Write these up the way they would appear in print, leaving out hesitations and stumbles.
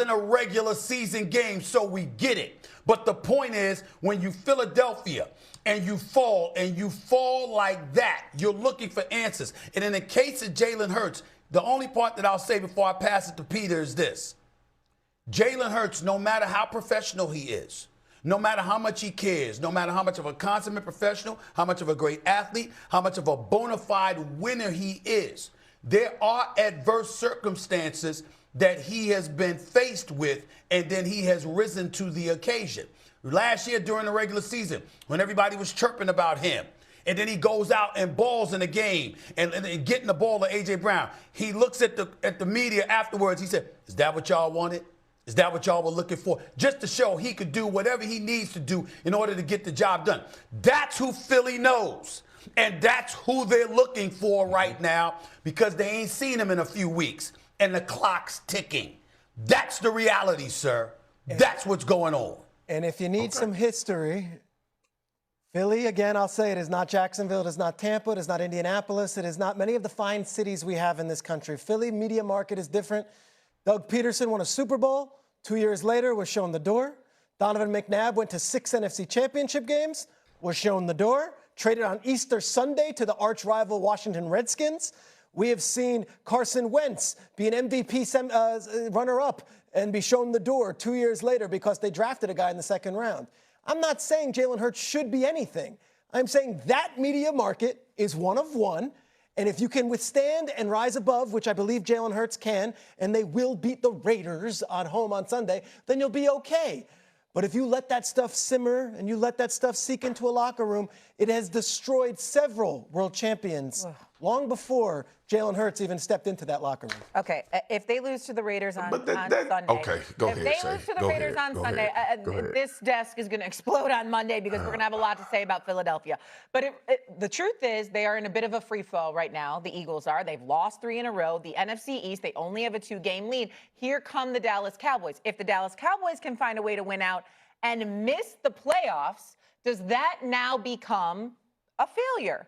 in a regular season game, so we get it. But the point is, when you Philadelphia and you fall like that, you're looking for answers. And in the case of Jalen Hurts, the only part that I'll say before I pass it to Peter is this. Jalen Hurts, no matter how professional he is, no matter how much he cares, no matter how much of a consummate professional, how much of a great athlete, how much of a bona fide winner he is, there are adverse circumstances that he has been faced with, and then he has risen to the occasion. Last year during the regular season, when everybody was chirping about him, and then he goes out and balls in the game and getting the ball to A.J. Brown, he looks at the media afterwards. He said, "Is that what y'all wanted? Is that what y'all were looking for?" Just to show he could do whatever he needs to do in order to get the job done. That's who Philly knows. And that's who they're looking for right now, because they ain't seen him in a few weeks. And the clock's ticking. That's the reality, sir. That's what's going on. And if you need some history, Philly, again, I'll say it, is not Jacksonville, it is not Tampa, it is not Indianapolis, it is not many of the fine cities we have in this country. Philly media market is different. Doug Peterson won a Super Bowl. 2 years later, was shown the door. Donovan McNabb went to 6 NFC championship games, was shown the door. Traded on Easter Sunday to the arch rival Washington Redskins. We have seen Carson Wentz be an MVP runner-up and be shown the door 2 years later because they drafted a guy in the second round. I'm not saying Jalen Hurts should be anything. I'm saying that media market is one of one, and if you can withstand and rise above, which I believe Jalen Hurts can, and they will beat the Raiders at home on Sunday, then you'll be okay. But if you let that stuff simmer and you let that stuff seep into a locker room, it has destroyed several world champions long before Jalen Hurts even stepped into that locker room. Okay, if they lose to the Raiders on Sunday. Okay, go ahead. If they lose to the Raiders on Sunday, this desk is going to explode on Monday because we're going to have a lot to say about Philadelphia. But the truth is they are in a bit of a free fall right now. The Eagles are. They've lost 3 in a row. The NFC East, they only have a 2-game lead. Here come the Dallas Cowboys. If the Dallas Cowboys can find a way to win out and miss the playoffs, does that now become a failure?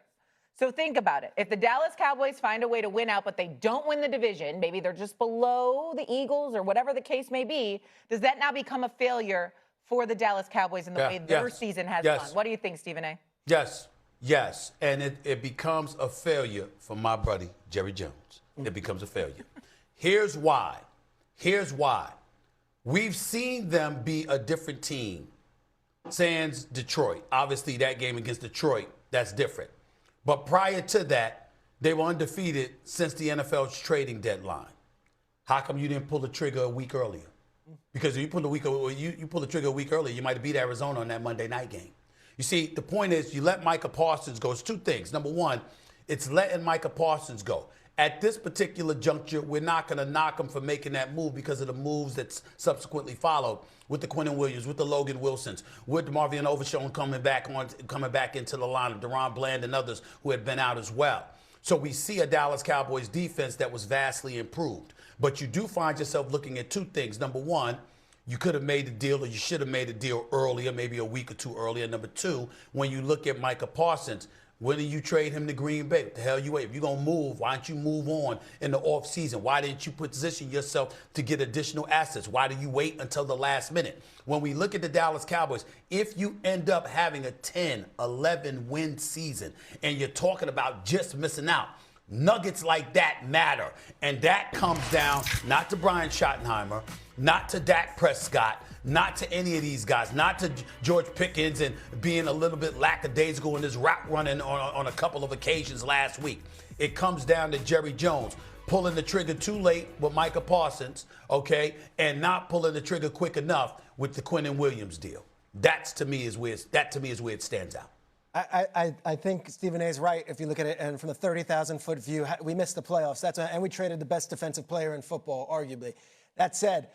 So think about it. If the Dallas Cowboys find a way to win out, but they don't win the division, maybe they're just below the Eagles or whatever the case may be, does that now become a failure for the Dallas Cowboys in the way their season has gone? What do you think, Stephen A? Yes. And it becomes a failure for my buddy, Jerry Jones. It becomes a failure. Here's why. We've seen them be a different team. Sans Detroit. Obviously, that game against Detroit, that's different. But prior to that, they were undefeated since the NFL's trading deadline. How come you didn't pull the trigger a week earlier? Because if you pull the trigger a week earlier, you might have beat Arizona on that Monday night game. You see, the point is you let Micah Parsons go. It's 2 things. Number one, it's letting Micah Parsons go. At this particular juncture, we're not going to knock him for making that move because of the moves that's subsequently followed with the Quinnen Williams, with the Logan Wilsons, with Marvin Overshown coming back into the lineup, Deron Bland and others who had been out as well. So we see a Dallas Cowboys defense that was vastly improved. But you do find yourself looking at 2 things. Number one, you could have made a deal or you should have made a deal earlier, maybe a week or 2 earlier. Number 2, when you look at Micah Parsons, when do you trade him to Green Bay? What the hell you wait? If you're going to move, why don't you move on in the offseason? Why didn't you position yourself to get additional assets? Why do you wait until the last minute? When we look at the Dallas Cowboys, if you end up having a 10, 11 win season and you're talking about just missing out, nuggets like that matter. And that comes down not to Brian Schottenheimer, not to Dak Prescott, not to any of these guys, not to George Pickens and being a little bit lackadaisical in his route running on a couple of occasions last week. It comes down to Jerry Jones pulling the trigger too late with Micah Parsons, okay, and not pulling the trigger quick enough with the Quinnen Williams deal. That to me is where it stands out. I think Stephen A. is right. If you look at it, and from the 30,000-foot view, we missed the playoffs. And we traded the best defensive player in football, arguably. That said,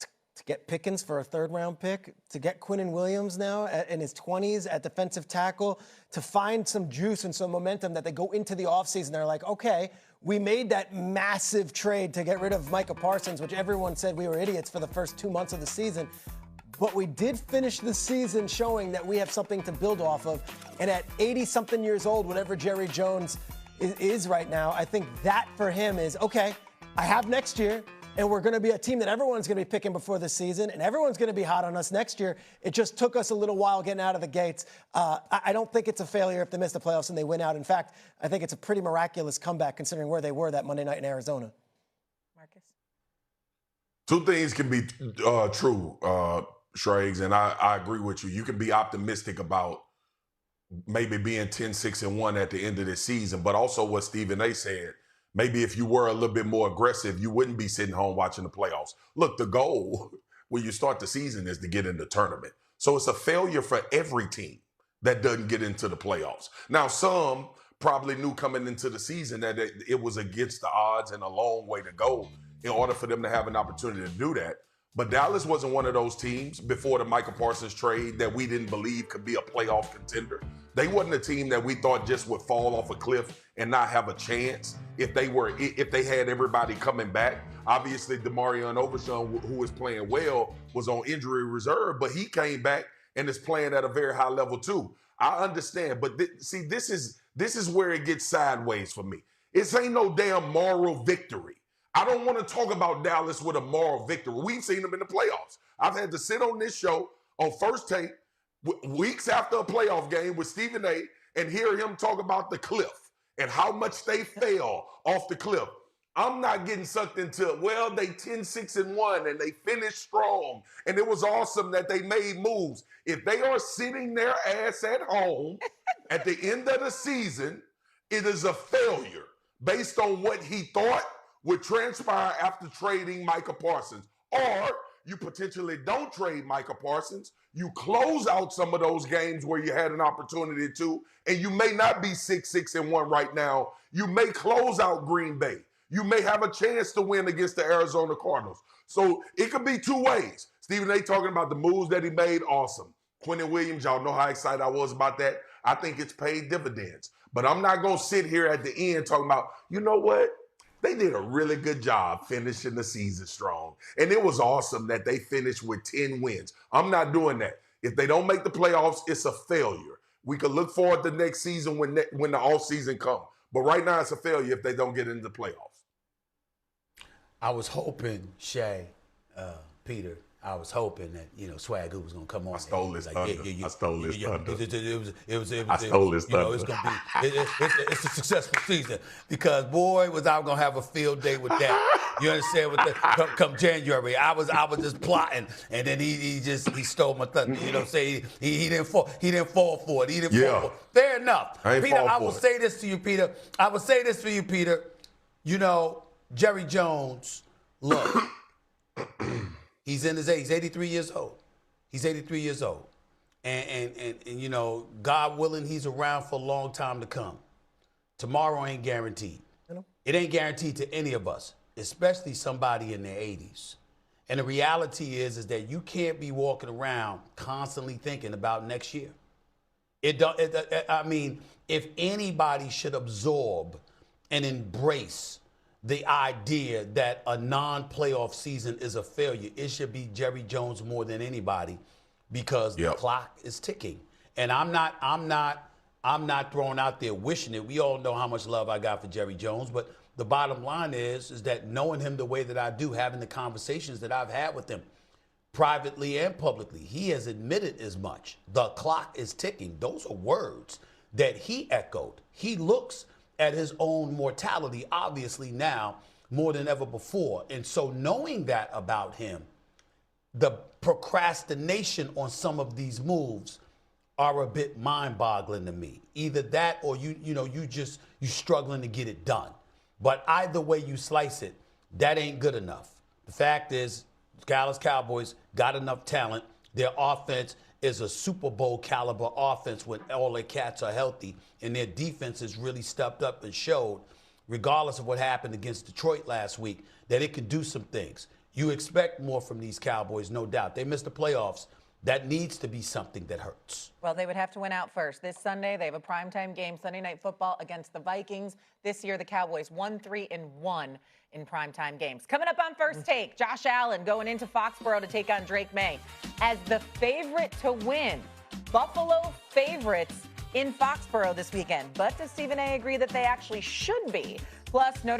to get Pickens for a 3rd-round pick, to get Quinnen Williams now in his 20s at defensive tackle, to find some juice and some momentum that they go into the offseason, they're like, okay, we made that massive trade to get rid of Micah Parsons, which everyone said we were idiots for the first 2 months of the season. But we did finish the season showing that we have something to build off of. And at 80-something years old, whatever Jerry Jones is right now, I think that for him is, okay, I have next year. and we're going to be a team that everyone's going to be picking before the season, and everyone's going to be hot on us next year. It just took us a little while getting out of the gates. I don't think it's a failure if they miss the playoffs and they win out. In fact, I think it's a pretty miraculous comeback considering where they were that Monday night in Arizona. Marcus? Two things can be true, Schrags, and I agree with you. You can be optimistic about maybe being 10-6-1 at the end of the season, but also what Stephen A. said, maybe if you were a little bit more aggressive, you wouldn't be sitting home watching the playoffs. Look, the goal when you start the season is to get in the tournament. So it's a failure for every team that doesn't get into the playoffs. Now, some probably knew coming into the season that it was against the odds and a long way to go in order for them to have an opportunity to do that. But Dallas wasn't one of those teams before the Micah Parsons trade that we didn't believe could be a playoff contender. They wasn't a team that we thought just would fall off a cliff and not have a chance if they had everybody coming back. Obviously, DeMarion Overshown, who was playing well, was on injury reserve, but he came back and is playing at a very high level too. I understand, but this is where it gets sideways for me. It ain't no damn moral victory. I don't want to talk about Dallas with a moral victory. We've seen them in the playoffs. I've had to sit on this show on First Take weeks after a playoff game with Stephen A. and hear him talk about the cliff and how much they fell off the cliff. I'm not getting sucked into, well, they 10-6-1 and they finished strong and it was awesome that they made moves. If they are sitting their ass at home at the end of the season, it is a failure based on what he thought would transpire after trading Micah Parsons. Or you potentially don't trade Micah Parsons. You close out some of those games where you had an opportunity to, and you may not be 6-6-1 right now. You may close out Green Bay. You may have a chance to win against the Arizona Cardinals. So it could be two ways. Stephen A. talking about the moves that he made, awesome. Quentin Williams, y'all know how excited I was about that. I think it's paid dividends. But I'm not going to sit here at the end talking about, you know what? They did a really good job finishing the season strong. And it was awesome that they finished with 10 wins. I'm not doing that. If they don't make the playoffs, it's a failure. We could look forward to next season when the offseason comes. But right now, it's a failure if they don't get into the playoffs. I was hoping, Shay, Peter, I was hoping that, Swagoo was going to come on. I stole his thunder. I stole his thunder. I stole his thunder. It's going to be, it's a successful season because, boy, was I going to have a field day with that. You understand? Come January, I was just plotting, and then he stole my thunder. You know what I'm saying? He didn't fall for it. He didn't fall for it. Fair enough. Peter, I will say this to you, Peter. I will say this for you, Peter. Jerry Jones, look. He's in his age. He's 83 years old. He's 83 years old. And God willing, he's around for a long time to come. Tomorrow ain't guaranteed. It ain't guaranteed to any of us, especially somebody in their 80s. And the reality is that you can't be walking around constantly thinking about next year. If anybody should absorb and embrace the idea that a non-playoff season is a failure, it should be Jerry Jones more than anybody because the clock is ticking. And I'm not throwing out there wishing it. We all know how much love I got for Jerry Jones, but the bottom line is that knowing him the way that I do, having the conversations that I've had with him privately and publicly, he has admitted as much. The clock is ticking. Those are words that he echoed. He looks at his own mortality, obviously now, more than ever before. And so knowing that about him, the procrastination on some of these moves are a bit mind-boggling to me. Either that or you struggling to get it done. But either way you slice it, that ain't good enough. The fact is, Dallas Cowboys got enough talent. Their offense is a Super Bowl caliber offense when all their cats are healthy, and their defense has really stepped up and showed, regardless of what happened against Detroit last week, that it can do some things. You expect more from these Cowboys, no doubt. They missed the playoffs. That needs to be something that hurts. Well, they would have to win out first. This Sunday, they have a primetime game, Sunday Night Football against the Vikings. This year, the Cowboys 1-3-1 in primetime games. Coming up on First Take, Josh Allen going into Foxborough to take on Drake May as the favorite to win. Buffalo favorites in Foxborough this weekend. But does Stephen A. agree that they actually should be? Plus,